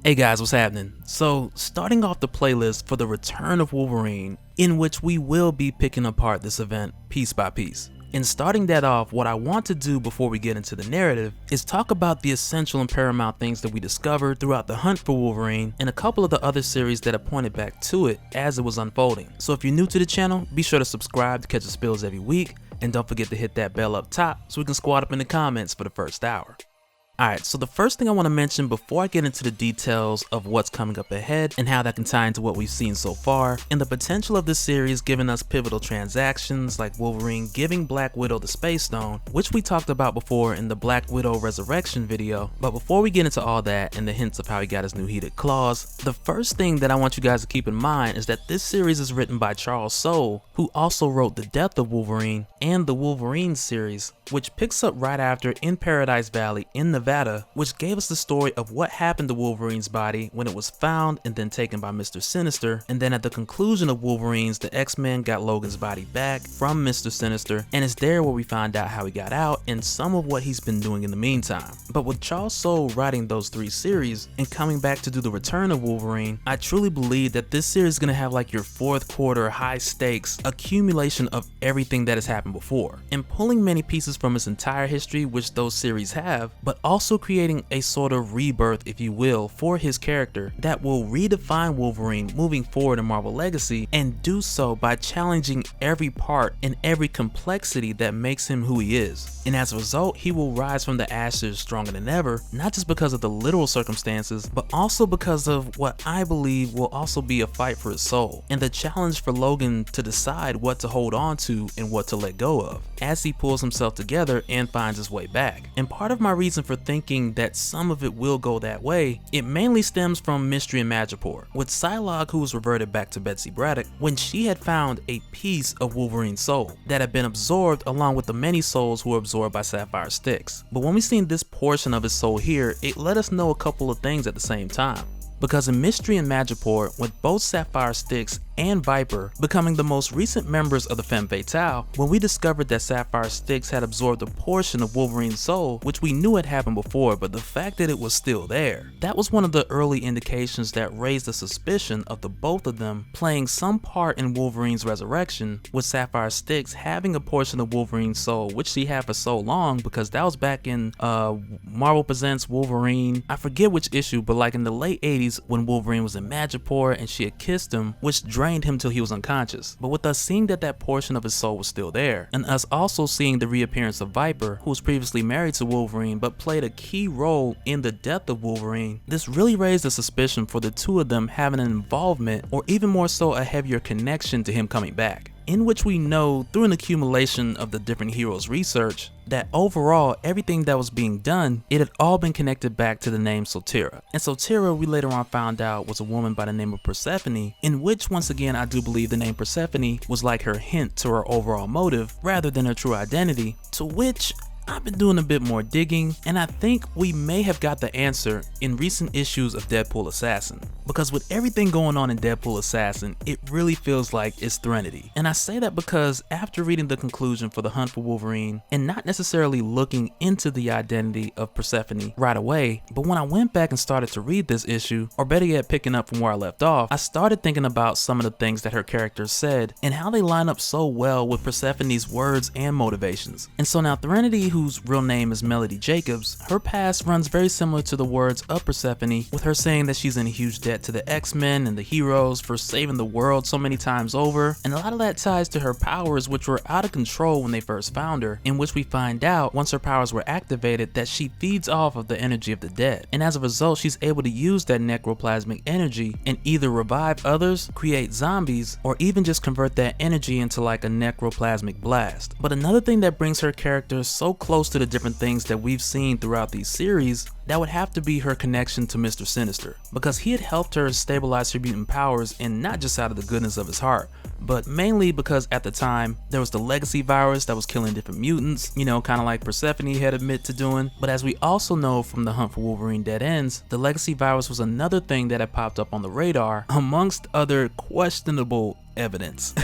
Hey guys, what's happening? So, starting off the playlist for the return of Wolverine, in which we will be picking apart this event piece by piece. And starting that off, what I want to do before we get into the narrative is talk about the essential and paramount things that we discovered throughout the hunt for Wolverine and a couple of the other series that have pointed back to it as it was unfolding. So if you're new to the channel, be sure to subscribe to catch the spills every week, and don't forget to hit that bell up top so we can squad up in the comments for the first hour. Alright, so the first thing I want to mention before I get into the details of what's coming up ahead and how that can tie into what we've seen so far, and the potential of this series giving us pivotal transactions like Wolverine giving Black Widow the Space Stone, which we talked about before in the Black Widow Resurrection video. But before we get into all that and the hints of how he got his new heated claws, the first thing that I want you guys to keep in mind is that this series is written by Charles Soule, who also wrote The Death of Wolverine and the Wolverine series, which picks up right after in Paradise Valley in Nevada, which gave us the story of what happened to Wolverine's body when it was found and then taken by Mr. Sinister, and then at the conclusion of Wolverine's, the X-Men got Logan's body back from Mr. Sinister, and it's there where we find out how he got out and some of what he's been doing in the meantime. But with Charles Soule writing those three series and coming back to do the return of Wolverine, I truly believe that this series is going to have like your fourth quarter high stakes accumulation of everything that has happened before, and pulling many pieces from its entire history, which those series have, but also creating a sort of rebirth, if you will, for his character that will redefine Wolverine moving forward in Marvel Legacy, and do so by challenging every part and every complexity that makes him who he is. And as a result, he will rise from the ashes stronger than ever, not just because of the literal circumstances, but also because of what I believe will also be a fight for his soul, and the challenge for Logan to decide what to hold on to and what to let go of, as he pulls himself together and finds his way back. And part of my reason for thinking that some of it will go that way, it mainly stems from Mystery in Madripoor, with Psylocke, who was reverted back to Betsy Braddock, when she had found a piece of Wolverine's soul that had been absorbed along with the many souls who were absorbed by Sapphire Styx. But when we seen this portion of his soul here, it let us know a couple of things at the same time. Because in Mystery in Madripoor, with both Sapphire Styx and Viper becoming the most recent members of the Femme Fatale, when we discovered that Sapphire Styx had absorbed a portion of Wolverine's soul, which we knew had happened before, but the fact that it was still there, that was one of the early indications that raised the suspicion of the both of them playing some part in Wolverine's resurrection, with Sapphire Styx having a portion of Wolverine's soul, which she had for so long, because that was back in Marvel Presents Wolverine, I forget which issue, but like in the late 80s when Wolverine was in Madripoor and she had kissed him, which drained him till he was unconscious. But with us seeing that that portion of his soul was still there, and us also seeing the reappearance of Viper, who was previously married to Wolverine but played a key role in the death of Wolverine, this really raised a suspicion for the two of them having an involvement, or even more so a heavier connection to him coming back, in which we know through an accumulation of the different heroes' research that overall everything that was being done, it had all been connected back to the name Sotira. And Sotira, we later on found out, was a woman by the name of Persephone, in which once again I do believe the name Persephone was like her hint to her overall motive rather than her true identity, to which I've been doing a bit more digging, and I think we may have got the answer in recent issues of Deadpool Assassin. Because with everything going on in Deadpool Assassin, it really feels like it's Threnody. And I say that because after reading the conclusion for the hunt for Wolverine, and not necessarily looking into the identity of Persephone right away, but when I went back and started to read this issue, or better yet picking up from where I left off, I started thinking about some of the things that her character said, and how they line up so well with Persephone's words and motivations. And so now Threnody, whose real name is Melody Jacobs, her past runs very similar to the words of Persephone, with her saying that she's in a huge debt to the X-Men and the heroes for saving the world so many times over, and a lot of that ties to her powers, which were out of control when they first found her, in which we find out once her powers were activated that she feeds off of the energy of the dead, and as a result she's able to use that necroplasmic energy and either revive others, create zombies, or even just convert that energy into like a necroplasmic blast. But another thing that brings her character so close to the different things that we've seen throughout these series, that would have to be her connection to Mr. Sinister, because he had helped her stabilize her mutant powers, and not just out of the goodness of his heart, but mainly because at the time there was the legacy virus that was killing different mutants, you know, kind of like Persephone had admitted to doing. But as we also know from the Hunt for Wolverine Dead Ends, the legacy virus was another thing that had popped up on the radar amongst other questionable evidence.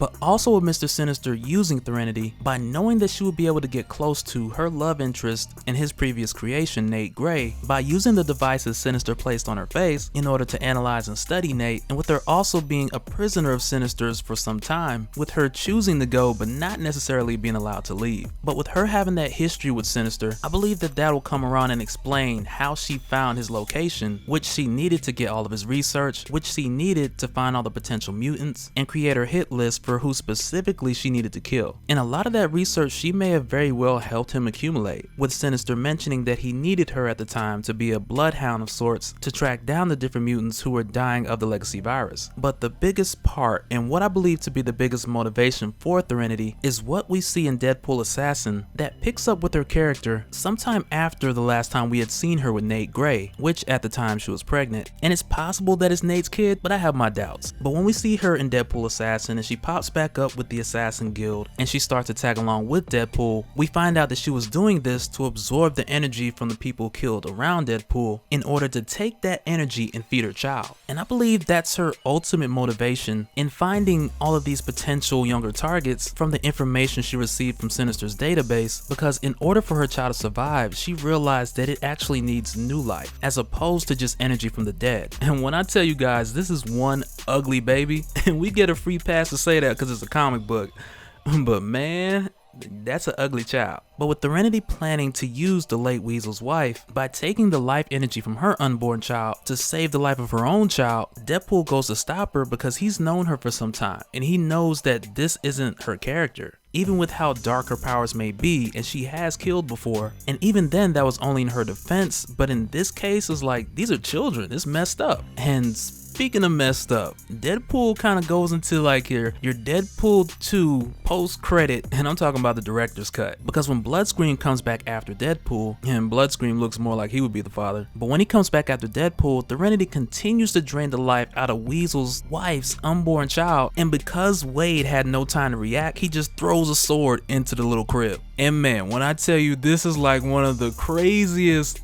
but also with Mr. Sinister using Threnody by knowing that she would be able to get close to her love interest in his previous creation, Nate Gray, by using the devices Sinister placed on her face in order to analyze and study Nate, and with her also being a prisoner of Sinister's for some time, with her choosing to go but not necessarily being allowed to leave. But with her having that history with Sinister, I believe that will come around and explain how she found his location, which she needed to get all of his research, which she needed to find all the potential mutants, and create her hit list for who specifically she needed to kill. And a lot of that research she may have very well helped him accumulate, with Sinister mentioning that he needed her at the time to be a bloodhound of sorts to track down the different mutants who were dying of the legacy virus. But the biggest part, and what I believe to be the biggest motivation for Threnody, is what we see in Deadpool Assassin that picks up with her character sometime after the last time we had seen her with Nate Gray, which at the time she was pregnant. And it's possible that it's Nate's kid, but I have my doubts. But when we see her in Deadpool Assassin and she pops back up with the Assassin Guild and she starts to tag along with Deadpool, we find out that she was doing this to absorb the energy from the people killed around Deadpool in order to take that energy and feed her child. And I believe that's her ultimate motivation in finding all of these potential younger targets from the information she received from Sinister's database, because in order for her child to survive, she realized that it actually needs new life as opposed to just energy from the dead. And when I tell you guys, this is one ugly baby, and we get a free pass to say that because it's a comic book, but man, that's an ugly child. But with Threnody planning to use the late Weasel's wife by taking the life energy from her unborn child to save the life of her own child, Deadpool goes to stop her because he's known her for some time and he knows that this isn't her character. Even with how dark her powers may be, and she has killed before, and even then that was only in her defense, but in this case it's like, these are children, it's messed up. And speaking of messed up, Deadpool kind of goes into like your Deadpool 2 post-credit, and I'm talking about the director's cut, because when Bloodscream comes back after Deadpool, and Bloodscream looks more like he would be the father, but when he comes back after Deadpool, Threnody continues to drain the life out of Weasel's wife's unborn child, and because Wade had no time to react, he just throws a sword into the little crib. And man, when I tell you, this is like one of the craziest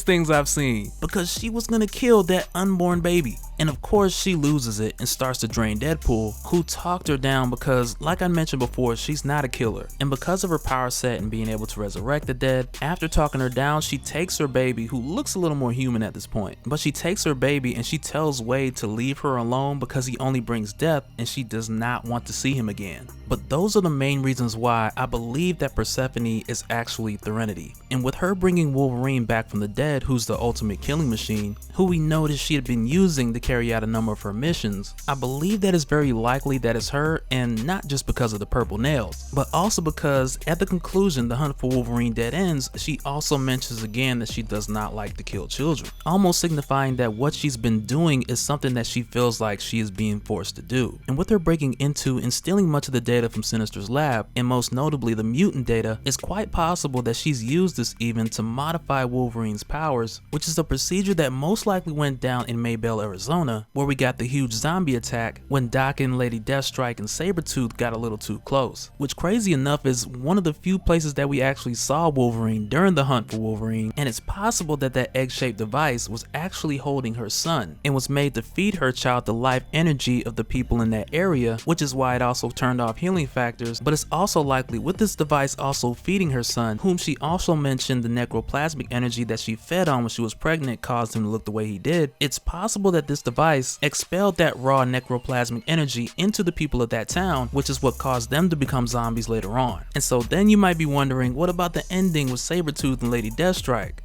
things I've seen, because she was gonna kill that unborn baby. And of course she loses it and starts to drain Deadpool, who talked her down because, like I mentioned before, she's not a killer. And because of her power set and being able to resurrect the dead, after talking her down, she takes her baby, who looks a little more human at this point, but she takes her baby and she tells Wade to leave her alone because he only brings death and she does not want to see him again. But those are the main reasons why I believe that Persephone is actually Threnody. And with her bringing Wolverine back from the dead, who's the ultimate killing machine, who we noticed she had been using to carry out a number of her missions, I believe that it's very likely that it's her, and not just because of the purple nails, but also because at the conclusion the hunt for Wolverine dead ends, she also mentions again that she does not like to kill children, almost signifying that what she's been doing is something that she feels like she is being forced to do. And with her breaking into and stealing much of the data from Sinister's lab, and most notably the mutant data, it's quite possible that she's used this even to modify Wolverine's powers, which is a procedure that most likely went down in Maybell, Arizona, where we got the huge zombie attack when Doc and Lady Deathstrike and Sabretooth got a little too close, which crazy enough is one of the few places that we actually saw Wolverine during the hunt for Wolverine, and it's possible that that egg-shaped device was actually holding her son and was made to feed her child the life energy of the people in that area, which is why it also turned off healing factors. But it's also likely with this device also feeding her son, whom she also mentioned the necroplasmic energy that she fed on when she was pregnant caused him to look the way he did. It's possible that this device expelled that raw necroplasmic energy into the people of that town, which is what caused them to become zombies later on. And so then you might be wondering, what about the ending with Sabretooth and Lady Deathstrike?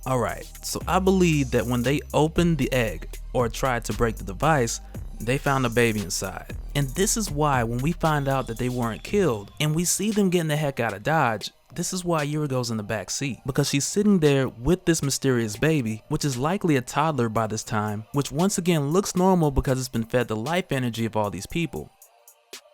Alright, so I believe that when they opened the egg or tried to break the device, they found a baby inside. And this is why when we find out that they weren't killed and we see them getting the heck out of Dodge, this is why Yurigo's in the back seat, because she's sitting there with this mysterious baby, which is likely a toddler by this time, which once again looks normal because it's been fed the life energy of all these people.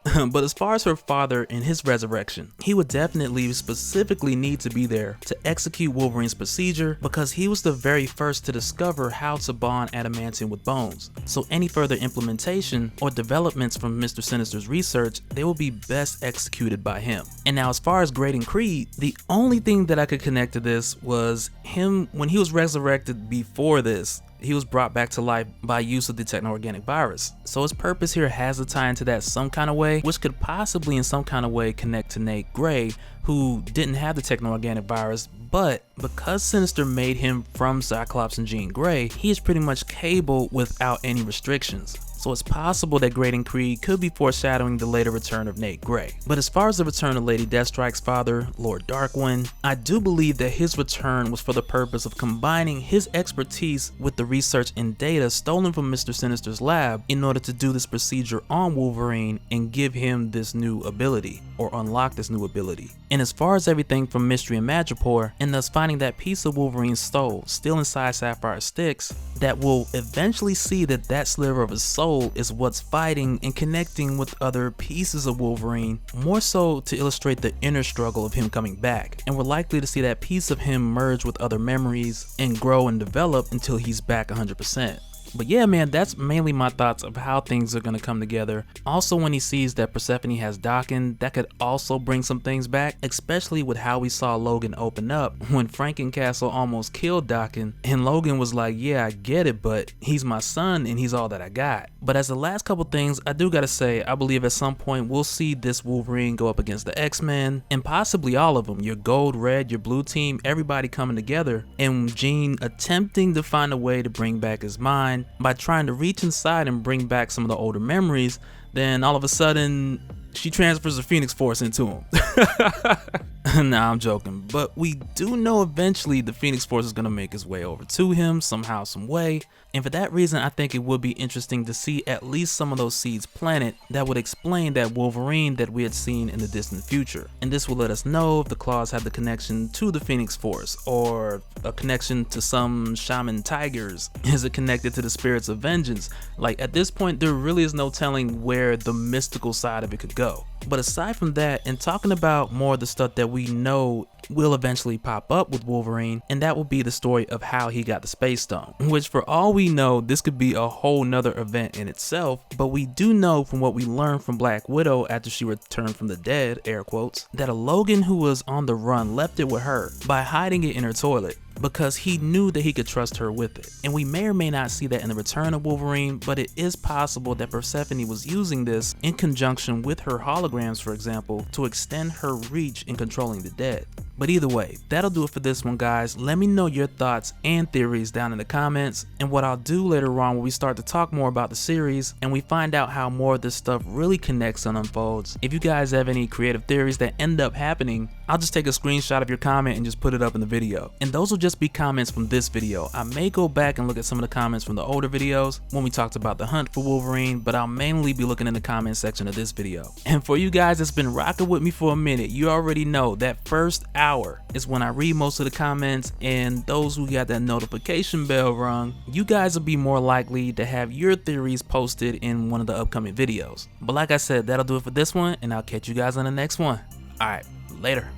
But as far as her father and his resurrection, he would definitely specifically need to be there to execute Wolverine's procedure, because he was the very first to discover how to bond adamantium with bones. So any further implementation or developments from Mr. Sinister's research, they will be best executed by him. And now as far as grading Creed, the only thing that I could connect to this was him when he was resurrected before this. he was brought back to life by use of the techno-organic virus. So his purpose here has to tie into that some kind of way, which could possibly in some kind of way connect to Nate Gray, who didn't have the techno-organic virus, but because Sinister made him from Cyclops and Jean Grey, he is pretty much Cable without any restrictions. So it's possible that Graydon Creed could be foreshadowing the later return of Nate Gray. But as far as the return of Lady Deathstrike's father, Lord Darkwind, I do believe that his return was for the purpose of combining his expertise with the research and data stolen from Mr. Sinister's lab in order to do this procedure on Wolverine and give him this new ability, or unlock this new ability. And as far as everything from Mystery and Madripoor, and thus finding that piece of Wolverine's soul still inside Sapphire Styx, that will eventually see that that sliver of his soul is what's fighting and connecting with other pieces of Wolverine, more so to illustrate the inner struggle of him coming back. And we're likely to see that piece of him merge with other memories and grow and develop until he's back 100%. But yeah, man, that's mainly my thoughts of how things are going to come together. Also, when he sees that Persephone has Daken, that could also bring some things back, especially with how we saw Logan open up when Frankencastle almost killed Daken, and Logan was like, yeah, I get it, but he's my son and he's all that I got. But as the last couple things, I do gotta say, I believe at some point we'll see this Wolverine go up against the X-Men, and possibly all of them, your gold, red, your blue team, everybody coming together, and Jean attempting to find a way to bring back his mind by trying to reach inside and bring back some of the older memories. Then all of a sudden she transfers the Phoenix Force into him. Nah, I'm joking, but we do know eventually the Phoenix Force is gonna make its way over to him somehow, some way. And for that reason, I think it would be interesting to see at least some of those seeds planted that would explain that Wolverine that we had seen in the distant future. And this will let us know if the claws have the connection to the Phoenix Force, or a connection to some shaman tigers. Is it connected to the spirits of vengeance? Like, at this point, there really is no telling where the mystical side of it could go. But aside from that, and talking about more of the stuff that we know will eventually pop up with Wolverine, and that will be the story of how he got the Space Stone, which for all we know, this could be a whole nother event in itself. But we do know from what we learned from Black Widow after she returned from the dead, air quotes, that a Logan who was on the run left it with her by hiding it in her toilet, because he knew that he could trust her with it. And we may or may not see that in the return of Wolverine, but it is possible that Persephone was using this in conjunction with her holograms, for example, to extend her reach in controlling the dead. But either way, that'll do it for this one, guys. Let me know your thoughts and theories down in the comments, and what I'll do later on when we start to talk more about the series and we find out how more of this stuff really connects and unfolds. If you guys have any creative theories that end up happening, I'll just take a screenshot of your comment and just put it up in the video. And those will just be comments from this video. I may go back and look at some of the comments from the older videos when we talked about the hunt for Wolverine, but I'll mainly be looking in the comment section of this video. And for you guys that's been rocking with me for a minute, you already know that first hour is when I read most of the comments, and those who got that notification bell rung, you guys will be more likely to have your theories posted in one of the upcoming videos. But like I said, that'll do it for this one, and I'll catch you guys on the next one. Alright, later.